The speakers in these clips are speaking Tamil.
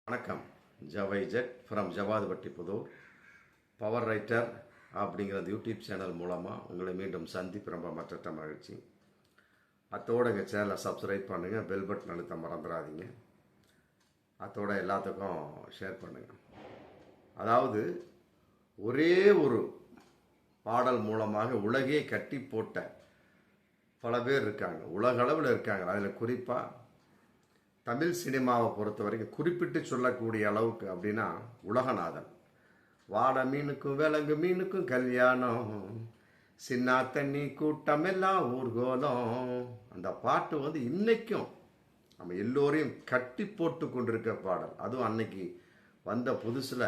வணக்கம். ஜவைஜெட் from Javadupatti Pudur. Power writer அப்படிங்கிற அந்த யூடியூப் சேனல் மூலமாக உங்களை மீண்டும் சந்திப்பு ரொம்ப மற்ற மகிழ்ச்சி. அத்தோடு எங்கள் சேனலை சப்ஸ்கிரைப் பண்ணுங்கள், பெல் பட்டன் அழுத்த மறந்துடாதீங்க. அத்தோட எல்லாத்துக்கும் ஷேர் பண்ணுங்கள். அதாவது ஒரே ஒரு பாடல் மூலமாக உலகே கட்டி போட்ட பல பேர் இருக்காங்க, உலக அளவில் இருக்காங்க. அதில் குறிப்பாக தமிழ் சினிமாவை பொறுத்த வரைக்கும் குறிப்பிட்டு சொல்லக்கூடிய அளவுக்கு அப்படின்னா உலகநாதன். வாட மீனுக்கும் விலங்கு மீனுக்கும் கல்யாணம், சின்ன தண்ணி கூட்டம் எல்லாம் ஊர்கோலம். அந்த பாட்டு வந்து இன்னைக்கும் நம்ம எல்லோரையும் கட்டி போட்டு கொண்டிருக்க பாடல். அதுவும் அன்னைக்கு வந்த புதுசில்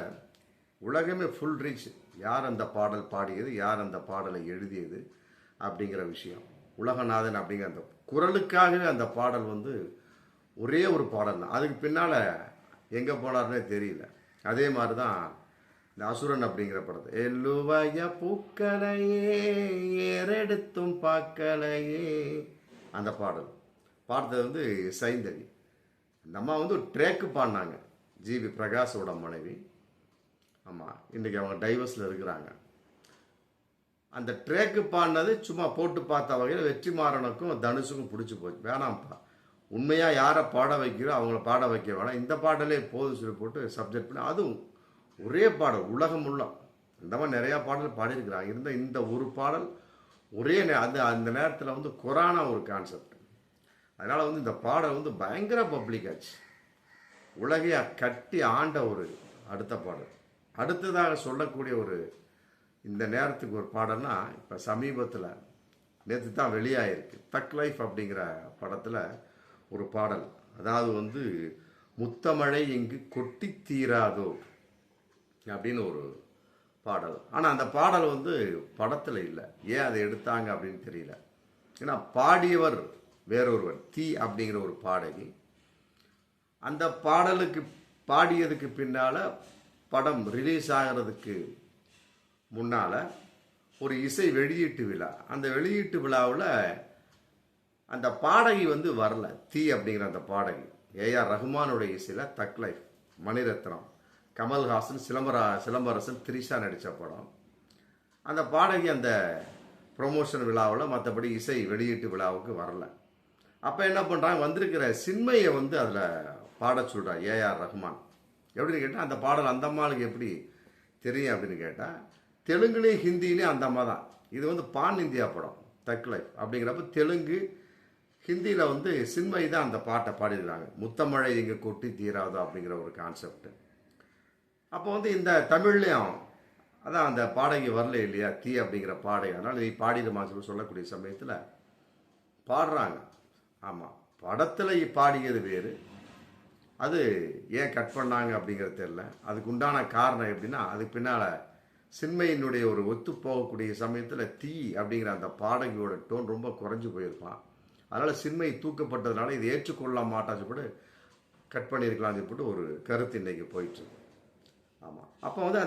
உலகமே ஃபுல் ரீச். யார் அந்த பாடல் பாடியது, யார் அந்த பாடலை எழுதியது அப்படிங்கிற விஷயம். உலகநாதன் அப்படிங்கிற அந்த குரலுக்காகவே அந்த பாடல் வந்து ஒரே ஒரு பாடல் தான். அதுக்கு பின்னால் எங்கே போனார்னே தெரியல. அதே மாதிரி தான் இந்த அசுரன் அப்படிங்கிற படத்தை, எல்லுவாய பூக்களையே ஏறெடுத்தும் பார்க்கலையே, அந்த பாடல் பாடுறது வந்து சைந்தவி. இந்த அம்மா வந்து ஒரு ட்ரேக்கு பாடினாங்க, ஜிவி பிரகாஷோட மனைவி. ஆமாம், இன்றைக்கி அவங்க டைவர்ஸில் இருக்கிறாங்க. அந்த ட்ரேக்கு பாடினது சும்மா போட்டு பார்த்த வகையில் வெற்றிமாறனுக்கும் தனுஷுக்கும் பிடிச்சி போச்சு. வேணாம்ப்பா, உண்மையாக யாரை பாட வைக்கிறோ அவங்கள பாட வைக்க வேணாம், இந்த பாடலே போதும் சொல்லி போட்டு சப்ஜெக்ட் பண்ணி, அதுவும் ஒரே பாடல் உலகம் உள்ள. இந்த மாதிரி நிறையா பாடல் பாடியிருக்கிறாங்க. இருந்த இந்த ஒரு பாடல் ஒரே அந்த நேரத்தில் வந்து கொரோனா ஒரு கான்செப்ட். அதனால் வந்து இந்த பாடல் வந்து பயங்கர பப்ளிக் ஆச்சு. உலகையை கட்டி ஆண்ட ஒரு அடுத்த பாடல். அடுத்ததாக சொல்லக்கூடிய ஒரு இந்த நேரத்துக்கு ஒரு பாடல்னா, இப்போ சமீபத்தில் நேற்று தான் வெளியாகிருக்கு, தக் லைஃப் அப்படிங்கிற படத்தில் ஒரு பாடல். அதாவது வந்து முத்தமழை இங்கு கொட்டி தீராதோ அப்படின்னு ஒரு பாடல். ஆனால் அந்த பாடல் வந்து படத்தில் இல்லை. ஏன் அதை எடுத்தாங்க அப்படின்னு தெரியல. ஏன்னா பாடியவர் வேறொருவர், தீ அப்படிங்கிற ஒரு பாடகி. அந்த பாடலுக்கு பாடியதுக்கு பின்னால் படம் ரிலீஸ் ஆகிறதுக்கு முன்னால் ஒரு இசை வெளியீட்டு விழா. அந்த வெளியீட்டு விழாவில் அந்த பாடகி வந்து வரல. தீ அப்படிங்கிற அந்த பாடகி ஏஆர் ரஹ்மானுடைய இசையில் தக் லைஃப், மணிரத்னம், கமல்ஹாசன், சிலம்பரசன், திரிஷா நடித்த படம். அந்த பாடகி அந்த ப்ரொமோஷன் விழாவில், மற்றபடி இசை வெளியீட்டு விழாவுக்கு வரல. அப்போ என்ன பண்ணுறாங்க, வந்திருக்கிற சின்மையை வந்து அதில் பாட சொல்கிறார் ஏஆர் ரஹ்மான். எப்படின்னு கேட்டால், அந்த பாடல் அந்த அம்மாளுக்கு எப்படி தெரியும் அப்படின்னு கேட்டால், தெலுங்குலேயும் ஹிந்திலையும் அந்த அம்மா தான். இது வந்து பான் இந்தியா படம் தக் லைஃப் அப்படிங்கிறப்ப தெலுங்கு ஹிந்தியில் வந்து சின்மை தான் அந்த பாட்டை பாடிடுறாங்க. முத்தமழை இங்கே கொட்டி தீராதோ அப்படிங்கிற ஒரு கான்செப்ட். அப்போ வந்து இந்த தமிழ்லையும் அதான் அந்த பாடகி வரல இல்லையா, தீ அப்படிங்கிற பாடகி. அதனால் நீ பாடிடுமா சொல்லக்கூடிய சமயத்தில் பாடுறாங்க. ஆமாம், படத்தில் பாடியது வேறு, அது ஏன் கட் பண்ணாங்க அப்படிங்கிறது தெரியல. அதுக்கு உண்டான காரணம் எப்படின்னா, அதுக்கு பின்னால் சின்மையினுடைய ஒரு ஒத்து போகக்கூடிய சமயத்தில் தீ அப்படிங்கிற அந்த பாடகியோட டோன் ரொம்ப குறைஞ்சி போயிருப்பான். அதனால் சின்மை தூக்கப்பட்டதுனால இது ஏற்றுக்கொள்ள மாட்டாச்சு போட்டு கட் பண்ணியிருக்கலாம் போட்டு ஒரு கருத்து இன்றைக்கி போயிட்டுருக்கு. ஆமாம், அப்போ வந்து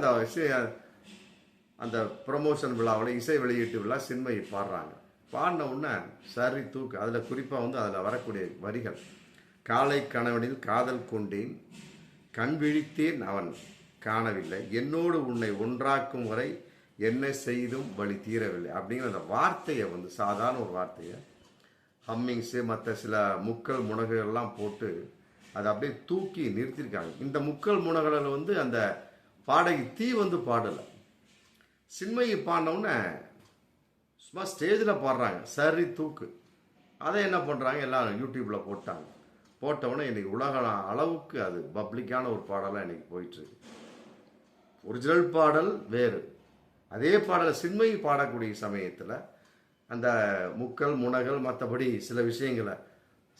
அந்த ப்ரமோஷன் விழாவில், இசை வெளியீட்டு விழா, சின்மை பாடுறாங்க. பாடின உடனே சரி தூக்கு. அதில் குறிப்பாக வந்து அதில் வரக்கூடிய வரிகள், காலை கணவனில் காதல் கொண்டேன், கண் விழித்தேன் அவன் காணவில்லை, என்னோடு உன்னை ஒன்றாக்கும் வரை என்ன செய்தும் வழி தீரவில்லை அப்படிங்கிற அந்த வார்த்தையை வந்து சாதாரண ஒரு வார்த்தையை ஹம்மிங்ஸு மற்ற சில முக்கல் முனகெல்லாம் போட்டு அதை அப்படியே தூக்கி நிறுத்தியிருக்காங்க. இந்த முக்கல் முனகளில் வந்து அந்த பாடகி தீ வந்து பாடலை, சின்மையை பாடினவுடனே சும்மா ஸ்டேஜில் பாடுறாங்க, சரி தூக்கு. அதை என்ன பண்ணுறாங்க, எல்லாம் யூடியூப்பில் போட்டாங்க. போட்டவுடனே இன்றைக்கி உலக அளவுக்கு அது பப்ளிக்கான ஒரு பாடலாக இன்றைக்கி போயிட்டுருக்கு. ஒரிஜினல் பாடல் வேறு, அதே பாடலை சின்மை பாடக்கூடிய சமயத்தில் அந்த முக்கல் முனகல் மற்றபடி சில விஷயங்களை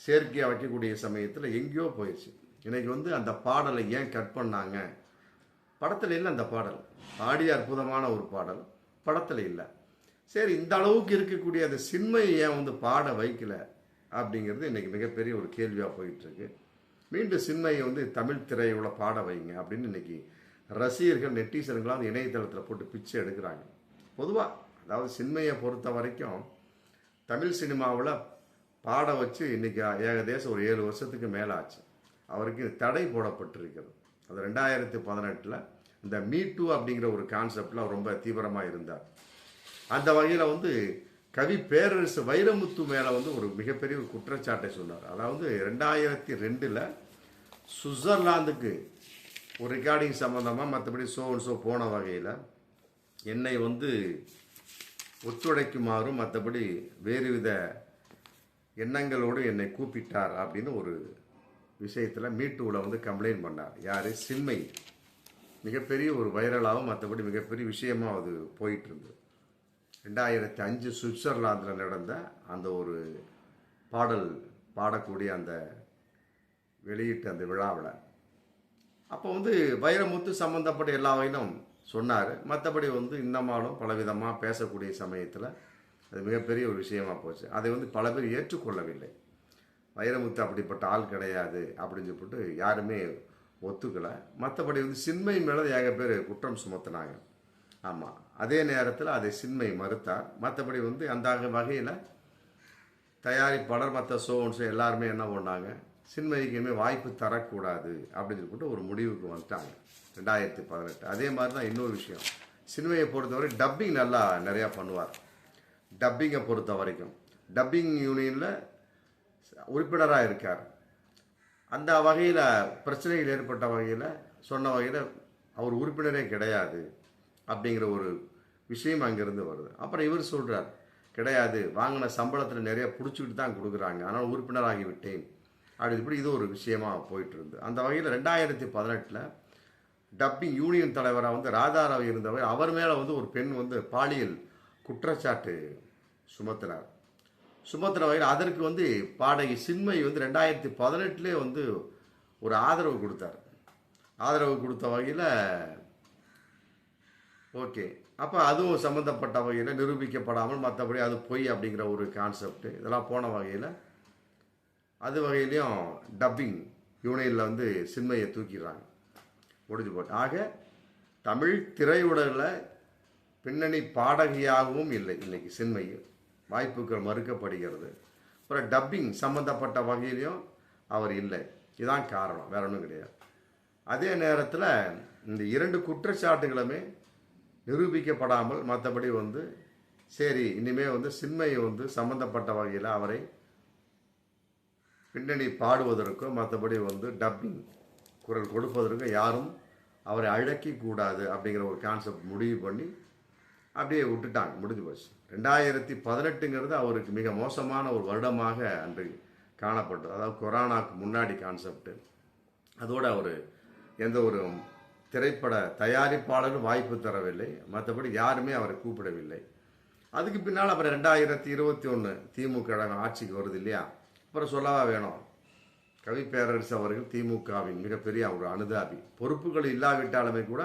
செயற்கையாக வைக்கக்கூடிய சமயத்தில் எங்கேயோ போயிடுச்சு. இன்றைக்கி வந்து அந்த பாடலை ஏன் கட் பண்ணாங்க, படத்தில் இல்லை. அந்த பாடல் பாடிய அற்புதமான ஒரு பாடல், படத்தில் இல்லை. சரி, இந்த அளவுக்கு இருக்கக்கூடிய அந்த சின்மையை ஏன் வந்து பாட வைக்கல அப்படிங்கிறது இன்றைக்கி மிகப்பெரிய ஒரு கேள்வியாக போயிட்டுருக்கு. மீண்டும் சின்மையை வந்து தமிழ் திரையுள்ள பாட வைங்க அப்படின்னு இன்றைக்கி ரசிகர்கள், நெட்டிசன்களாம் அந்த இணையதளத்தில் போட்டு பிச்சை எடுக்கிறாங்க. பொதுவாக அதாவது சின்மையை பொறுத்த வரைக்கும் தமிழ் சினிமாவில் பாட வச்சு இன்றைக்கி ஏகதேசம் ஒரு 7 வருஷத்துக்கு மேலே ஆச்சு. அவருக்கு தடை போடப்பட்டிருக்கிறது. அது 2018 இந்த மீ டூ அப்படிங்கிற ஒரு கான்செப்டில் அவர் ரொம்ப தீவிரமாக இருந்தார். அந்த வகையில் கவி பேரரசு வைரமுத்து மேலே ஒரு மிகப்பெரிய ஒரு குற்றச்சாட்டை சொன்னார். அதாவது 2002 சுவிட்சர்லாந்துக்கு ஒரு ரெக்கார்டிங் சம்மந்தமாக மற்றபடி ஷோ போன வகையில் என்னை ஒத்துழைக்குமாறும் மற்றபடி வேறு வித எண்ணங்களோடு என்னை கூப்பிட்டார் அப்படின்னு ஒரு விஷயத்தில் மீட்டூவில் கம்ப்ளைண்ட் பண்ணார். யார்? சின்மை. மிகப்பெரிய ஒரு வைரலாகவும் மற்றபடி மிகப்பெரிய விஷயமாக அது போயிட்டு இருந்தது. 2005 சுவிட்சர்லாந்தில் நடந்த அந்த ஒரு பாடல் பாடக்கூடிய அந்த வெளியிட்ட அந்த விழாவில் அப்போ வைரமுத்து சம்மந்தப்பட்ட எல்லா வகையிலும் சொன்னார். மற்றபடி இன்னமாலும் பலவிதமாக பேசக்கூடிய சமயத்தில் அது மிகப்பெரிய ஒரு விஷயமாக போச்சு. அதை பல பேர் ஏற்றுக்கொள்ளவில்லை. வைரமுத்து அப்படிப்பட்ட ஆள் கிடையாது அப்படின்னு சொல்லிட்டு யாருமே ஒத்துக்கலை. மற்றபடி சின்மை மேலே ஏக பேர் குற்றம் சுமத்தினாங்க. ஆமாம், அதே நேரத்தில் அதை சின்மை மறுத்தார். மற்றபடி அந்த வகையில் தயாரிப்பாளர் மற்ற ஷோன்ஸ் எல்லாருமே என்ன பண்ணாங்க, சின்மைக்கு இனிமேல் வாய்ப்பு தரக்கூடாது அப்படின்னு சொல்லிட்டு ஒரு முடிவுக்கு வந்துட்டாங்க 2018. அதே மாதிரி தான் இன்னொரு விஷயம், சின்மையை பொறுத்தவரை டப்பிங் நல்லா நிறையா பண்ணுவார். டப்பிங்கை பொறுத்த வரைக்கும் டப்பிங் யூனியனில் உறுப்பினராக இருக்கார். அந்த வகையில் பிரச்சனைகள் ஏற்பட்ட வகையில் சொன்ன வகையில் அவர் உறுப்பினரே கிடையாது அப்படிங்கிற ஒரு விஷயம் அங்கேருந்து வருது. அப்புறம் இவர் சொல்கிறார், கிடையாது, வாங்கின சம்பளத்தில் நிறைய பிடிச்சிக்கிட்டு தான் கொடுக்குறாங்க, ஆனால் உறுப்பினராகி விட்டேன் அப்படி இப்படி இது ஒரு விஷயமா போயிட்டு இருந்து. அந்த வகையில் 2018 டப்பிங் யூனியன் தலைவராக ராதாராவ் இருந்தவர், அவர் மேலே ஒரு பெண் பாலியல் குற்றச்சாட்டு சுமத்தினார். சுமத்தின வகையில் அதற்கு பாடகி சின்மை 2018 ஒரு ஆதரவு கொடுத்தார். ஆதரவு கொடுத்த வகையில் ஓகே, அப்போ அதுவும் சம்மந்தப்பட்ட வகையில் நிரூபிக்கப்படாமல் மற்றபடி அது பொய் அப்படிங்கிற ஒரு கான்செப்ட் இதெல்லாம் போன வகையில் அது வகையிலையும் டப்பிங் யூனியனில் சின்மையை தூக்கிடுறாங்க, முடிஞ்சு போட்டு. ஆக தமிழ் திரையுலகில் பின்னணி பாடகியாகவும் இல்லை இன்னைக்கு சின்மை, வாய்ப்புகள் மறுக்கப்படுகிறது. அப்புறம் டப்பிங் சம்மந்தப்பட்ட வகையிலையும் அவர் இல்லை. இதுதான் காரணம், வேற ஒன்றும் கிடையாது. அதே நேரத்தில் இந்த இரண்டு குற்றச்சாட்டுகளுமே நிரூபிக்கப்படாமல் மற்றபடி சரி இனிமேல் சின்மையை சம்மந்தப்பட்ட வகையில் அவரை பின்னணி பாடுவதற்கோ மற்றபடி டப்பிங் குரல் கொடுப்பதற்கோ யாரும் அவரை அழைக்க கூடாது அப்படிங்கிற ஒரு கான்செப்ட் முடிவு பண்ணி அப்படியே விட்டுட்டாங்க, முடிஞ்சு போச்சு. 2018 அவருக்கு மிக மோசமான ஒரு வருடமாக அன்று காணப்பட்டது. அதாவது கொரோனாவுக்கு முன்னாடி கான்செப்ட். அதோடு அவர் எந்த ஒரு திரைப்பட தயாரிப்பாளரும் வாய்ப்பு தரவில்லை, மற்றபடி யாருமே அவரை கூப்பிடவில்லை. அதுக்கு பின்னால் அப்புறம் 2021 திமுக ஆட்சிக்கு வருது இல்லையா, அப்புறம் சொல்லவா வேணும், கவி பேரரசு அவர்கள் திமுகவின் மிகப்பெரிய ஒரு அனுதாபி, பொறுப்புகள் இல்லாவிட்டாலுமே கூட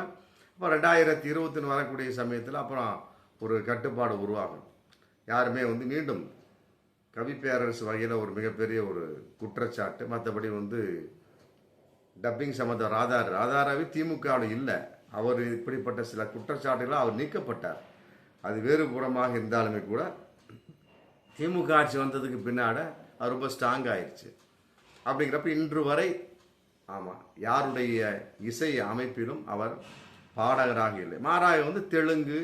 இப்போ 2021 வரக்கூடிய சமயத்தில் அப்புறம் ஒரு கட்டுப்பாடு உருவாகும். யாருமே மீண்டும் கவி பேரரசு வகையில் ஒரு மிகப்பெரிய ஒரு குற்றச்சாட்டு, மற்றபடி டப்பிங் சம்மந்த ராதாராவே திமுகவில் இல்லை, அவர் இப்படிப்பட்ட சில குற்றச்சாட்டுகளால் அவர் நீக்கப்பட்டார். அது வேறு புறமாக இருந்தாலுமே கூட திமுக ஆட்சி வந்ததுக்கு பின்னாடி அது ரொம்ப ஸ்ட்ராங் ஆயிடுச்சு. அப்படிங்கிறப்ப இன்று வரை ஆமாம் யாருடைய இசை அமைப்பிலும் அவர் பாடகராக இல்லை. மாறாக தெலுங்கு,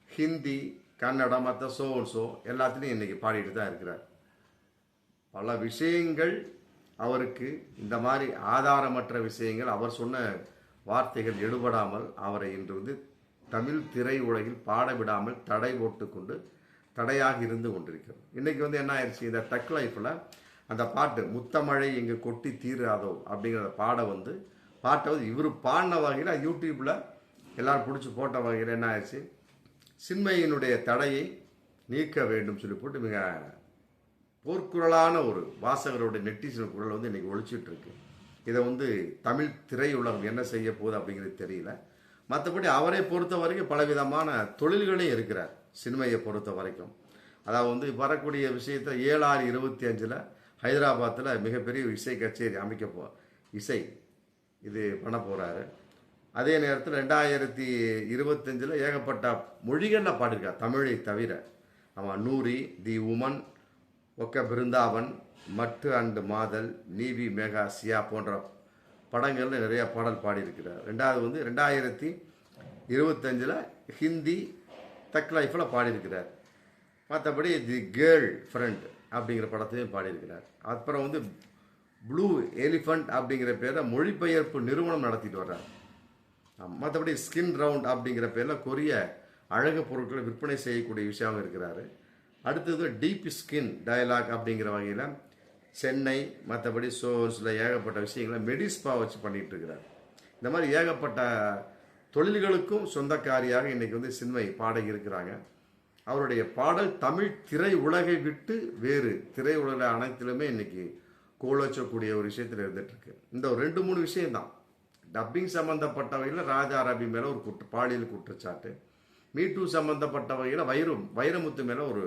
ஹிந்தி, கன்னடம், மற்ற ஷோ எல்லாத்துலேயும் இன்றைக்கி பாடிட்டு தான் இருக்கிறார். பல விஷயங்கள் அவருக்கு இந்த மாதிரி ஆதாரமற்ற விஷயங்கள், அவர் சொன்ன வார்த்தைகள் எடுபடாமல் அவரை இன்று தமிழ் திரை உலகில் பாட விடாமல் தடை போட்டு கொண்டு தடையாக இருந்து கொண்டிருக்கிறது. இன்றைக்கி என்ன ஆயிடுச்சு, இந்த டக் லைஃப்பில் அந்த பாட்டு முத்தமழை இங்கே கொட்டி தீராதோ அப்படிங்கிற பாட்டை இவர் பாடின வகையில் யூடியூப்பில் எல்லோரும் பிடிச்சி போட்ட வகையில் என்ன ஆயிடுச்சு, சின்மையினுடைய தடையை நீக்க வேண்டும் சொல்லி போட்டு மிக போர்க்குரலான ஒரு வாசகருடைய நெட்டிசன் குரல் இன்றைக்கி ஒழிச்சிட்டு இருக்கு. இதை தமிழ் திரையுலகம் என்ன செய்ய போகுது அப்படிங்கிறது தெரியல. மற்றபடி அவரை பொறுத்த வரைக்கும் பலவிதமான தொழில்களையும் இருக்கிறார் சின்மையை பொறுத்த வரைக்கும். அதாவது வரக்கூடிய விஷயத்தை 7/6/25 ஹைதராபாத்தில் மிகப்பெரிய இசை கச்சேரி இசை இது பண்ண போகிறாரு. அதே நேரத்தில் 2025 ஏகப்பட்ட மொழிகளில் பாடியிருக்கார் தமிழை தவிர. ஆமாம், நூரி, தி உமன், ஒக்க பிருந்தாவன், மட்டு அண்டு மாதல், நீவி மெகா சியா போன்ற படங்களில் நிறைய பாடல் பாடியிருக்கிறார். ரெண்டாவது வந்து 2025 ஹிந்தி தக் லைஃப்பில் பாடியிருக்கிறார். மற்றபடி தி கேர்ள் ஃப்ரெண்ட் அப்படிங்கிற படத்தையும் பாடியிருக்கிறார். அப்புறம் வந்து ப்ளூ எலிஃபண்ட் அப்படிங்கிற பேரில் மொழிபெயர்ப்பு நிறுவனம் நடத்திட்டு வர்றார். மற்றபடி ஸ்கின் ரவுண்ட் அப்படிங்கிற பேரில் கொரிய அழகு பொருட்களை விற்பனை செய்யக்கூடிய விஷயம் இருக்கிறாரு. அடுத்தது டீப் ஸ்கின் டயலாக் அப்படிங்கிற வகையில் சென்னை மற்றபடி ஷோஸில் ஏகப்பட்ட விஷயங்களை மெடிஸ்பா வச்சு பண்ணிகிட்டு இருக்கிறார். இந்த மாதிரி ஏகப்பட்ட தொழில்களுக்கும் சொந்தக்காரியாக இன்றைக்கி வந்து சின்மயி பாடகி இருக்கிறாங்க. அவருடைய பாடல் தமிழ் திரை உலகை விட்டு வேறு திரை உலக அனைத்திலுமே இன்றைக்கி கோலோச்சக்கூடிய ஒரு விஷயத்தில் இருந்துகிட்ருக்கு. இந்த ஒரு 2-3 விஷயம்தான். டப்பிங் சம்மந்தப்பட்ட வகையில் ராஜா ரவி மேலே ஒரு பாலியல் குற்றச்சாட்டு, மீட்டூ சம்மந்தப்பட்ட வகையில் வைரமுத்து மேலே ஒரு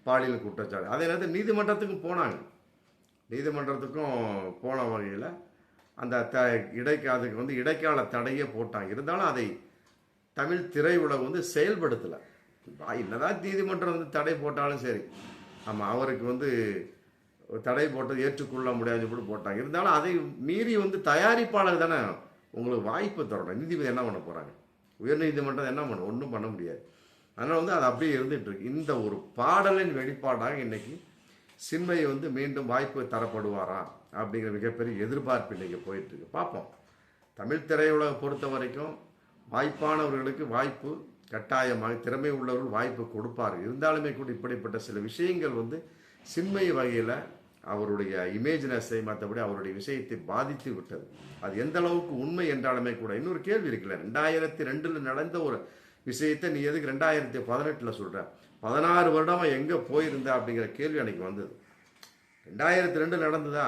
பாலியல் குற்றச்சாட்டு. அதே நேரத்தில் நீதிமன்றத்துக்கும் போனாங்க. நீதிமன்றத்துக்கும் போன வகையில் அந்த அதுக்கு வந்து இடைக்கால தடையே போட்டாங்க. இருந்தாலும் அதை தமிழ் திரையுலகம் வந்து செயல்படுத்தலை. என்னதான் நீதிமன்றம் வந்து தடை போட்டாலும் சரி, ஆமாம் அவருக்கு வந்து தடை போட்டது ஏற்றுக்கொள்ள முடியாது போட்டாங்க. இருந்தாலும் அதை மீறி வந்து தயாரிப்பாளர் தானே உங்களுக்கு வாய்ப்பு தரணும். நீதிபதி என்ன பண்ண போகிறாங்க? உயர்நீதிமன்றம் என்ன பண்ண ஒன்றும் பண்ண முடியாது. அதனால் வந்து அது அப்படியே இருந்துகிட்டு இருக்கு. இந்த ஒரு பாடலின் வெளிப்பாடாக இன்னைக்கு சின்மயி வந்து மீண்டும் வாய்ப்பு தரப்படுவாரா அப்படிங்கிற மிகப்பெரிய எதிர்பார்ப்பு இன்றைக்கி போயிட்டுருக்கு. பார்ப்போம். தமிழ் திரையுலகம் பொறுத்த வரைக்கும் வாய்ப்பானவர்களுக்கு வாய்ப்பு கட்டாயமாக, திறமை உள்ளவர்கள் வாய்ப்பு கொடுப்பார். இருந்தாலுமே கூட இப்படிப்பட்ட சில விஷயங்கள் வந்து சின்மயி வகையில் அவருடைய இமேஜினஸை மற்றபடி அவருடைய விஷயத்தை பாதித்து விட்டது. அது எந்த அளவுக்கு உண்மை என்றாலுமே கூட இன்னொரு கேள்வி இருக்குல்ல, 2002 நடந்த ஒரு விஷயத்தை நீ எதுக்கு 2018 சொல்கிற? 16 வருடமாக எங்கே போயிருந்த அப்படிங்கிற கேள்வி அன்னைக்கு வந்தது. 2002 நடந்ததா?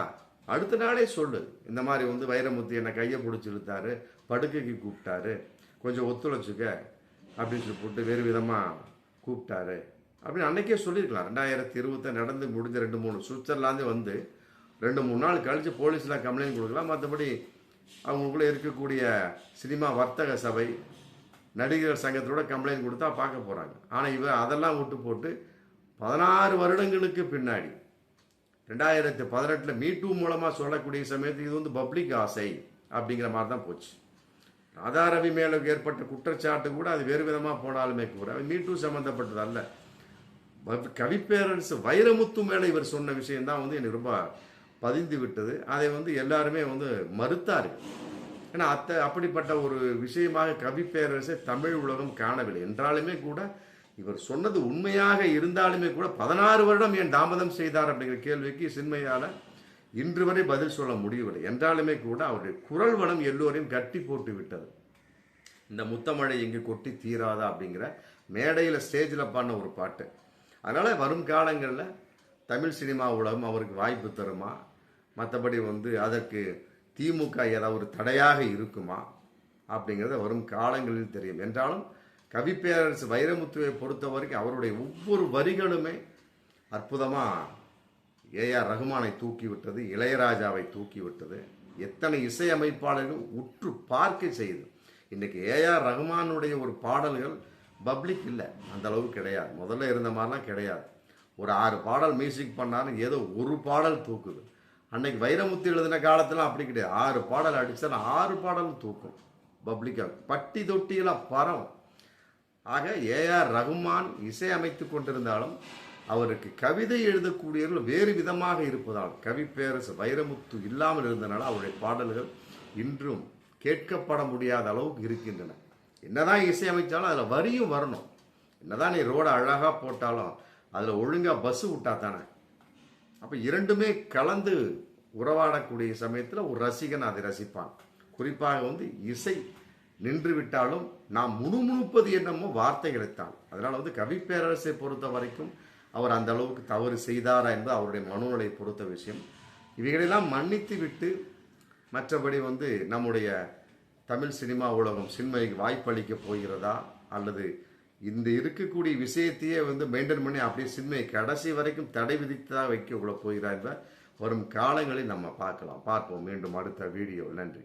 அடுத்த நாளே சொல்லு. இந்த மாதிரி வந்து வைரமுத்து என்னை கையை பிடிச்சி இழுத்தாரு, படுக்கைக்கு கூப்பிட்டாரு, கொஞ்சம் ஒத்துழைச்சுக்க அப்படின்னு சொல்லி போட்டு வேறு விதமாக கூப்பிட்டாரு அப்படின்னு அன்னைக்கே சொல்லியிருக்கலாம். 2020 நடந்து முடிஞ்ச 2-3 சுவிட்சர்லாந்து வந்து 2-3 நாள் கழித்து போலீஸில் கம்ப்ளைண்ட் கொடுக்கலாம். மற்றபடி அவங்களுக்குள்ளே இருக்கக்கூடிய சினிமா வர்த்தக சபை நடிகர் சங்கத்தோட கம்ப்ளைண்ட் கொடுத்தா பார்க்க போகிறாங்க. ஆனால் இவர் அதெல்லாம் விட்டு போட்டு 16 வருடங்களுக்கு பின்னாடி 2018 மீட்டூ மூலமாக சொல்லக்கூடிய சமயத்துக்கு இது வந்து பப்ளிக் ஆசை அப்படிங்கிற மாதிரி தான் போச்சு. ராதா ரவி மேலே ஏற்பட்ட குற்றச்சாட்டு கூட அது வேறு விதமாக போனாலுமே கூட மீட்டூ சம்மந்தப்பட்டது அல்ல. கவிப்பேரரசு வைரமுத்து மேலே இவர் சொன்ன விஷயம்தான் வந்து எனக்கு ரொம்ப பதிந்து விட்டது. அதை வந்து எல்லாருமே வந்து மறுத்தார்கள். ஏன்னா அப்படிப்பட்ட ஒரு விஷயமாக கவிப்பேரரசை தமிழ் உலகம் காணவில்லை. என்றாலுமே கூட இவர் சொன்னது உண்மையாக இருந்தாலுமே கூட 16 வருடம் ஏன் தாமதம் செய்தார் அப்படிங்கிற கேள்விக்கு சின்மயால இன்று வரை பதில் சொல்ல முடியவில்லை. என்றாலுமே கூட அவருடைய குரல் வளம் எல்லோரையும் கட்டி போட்டு விட்டது. இந்த முத்தமழை இங்கு கொட்டி தீராதா அப்படிங்கிற மேடையில் ஸ்டேஜில் பாடின ஒரு பாட்டு. அதனால் வரும் காலங்களில் தமிழ் சினிமா உலகம் அவருக்கு வாய்ப்பு தருமா, மற்றபடி வந்து அதற்கு திமுக ஏதாவது ஒரு தடையாக இருக்குமா அப்படிங்கிறத வரும் காலங்களில் தெரியும். என்றாலும் கவிப்பேரரசு வைரமுத்துவை பொறுத்த வரைக்கும் அவருடைய ஒவ்வொரு வரிகளுமே அற்புதமாக ஏஆர் ரகுமானை தூக்கிவிட்டது, இளையராஜாவை தூக்கிவிட்டது. எத்தனை இசையமைப்பாளர்கள் உற்று பார்க்க செய்து. இன்றைக்கி ஏஆர் ரகுமானுடைய ஒரு பாடல்கள் பப்ளிக் இல்லை, அந்த அளவுக்கு கிடையாது. முதல்ல இருந்த மாதிரிலாம் கிடையாது. ஒரு 6 பாடல் மியூசிக் பண்ணாலும் ஏதோ ஒரு பாடல் தூக்குது. அன்னைக்கு வைரமுத்து எழுதின காலத்தில் அப்படி கிடையாது. 6 பாடல் அடித்தாலும் 6 பாடலும் தூக்கும். பப்ளிக்காக பட்டி தொட்டியெல்லாம் பரவும். ஆக ஏஆர் ரகுமான் இசை அமைத்து கொண்டிருந்தாலும் அவருக்கு கவிதை எழுதக்கூடியவர்கள் வேறு விதமாக இருப்பதால் கவிப்பேரரசு வைரமுத்து இல்லாமல் இருந்தனால அவருடைய பாடல்கள் இன்றும் கேட்கப்பட முடியாத அளவுக்கு இருக்கின்றன. என்னதான் இசையமைச்சாலும் அதில் வரியும் வரணும். என்னதான் நீ ரோடை அழகாக போட்டாலும் அதில் ஒழுங்காக பஸ்ஸு விட்டா தானே. அப்போ இரண்டுமே கலந்து உறவாடக்கூடிய சமயத்தில் ஒரு ரசிகன் அதை ரசிப்பான். குறிப்பாக வந்து இசை நின்று விட்டாலும் நாம் முணுமுணுப்பது என்னமோ வார்த்தைகளைத்தான். அதனால் வந்து கவிப்பேரரசை பொறுத்த வரைக்கும் அவர் அந்த அளவுக்கு தவறு செய்தாரா என்பது அவருடைய மனோநிலை பொறுத்த விஷயம். இவைகளெல்லாம் மன்னித்து விட்டு மற்றபடி வந்து நம்முடைய தமிழ் சினிமா உலகம் சின்மயிக்கு வாய்ப்பளிக்க போகிறதா, அல்லது இந்த இருக்கக்கூடிய விஷயத்தையே வந்து மெயின்டைன் பண்ணி அப்படியே சின்மயை கடைசி வரைக்கும் தடை விதித்ததாக வைக்க போகிறார் என்பதை வரும் காலங்களில் நம்ம பார்ப்போம். மீண்டும் அடுத்த வீடியோ. நன்றி.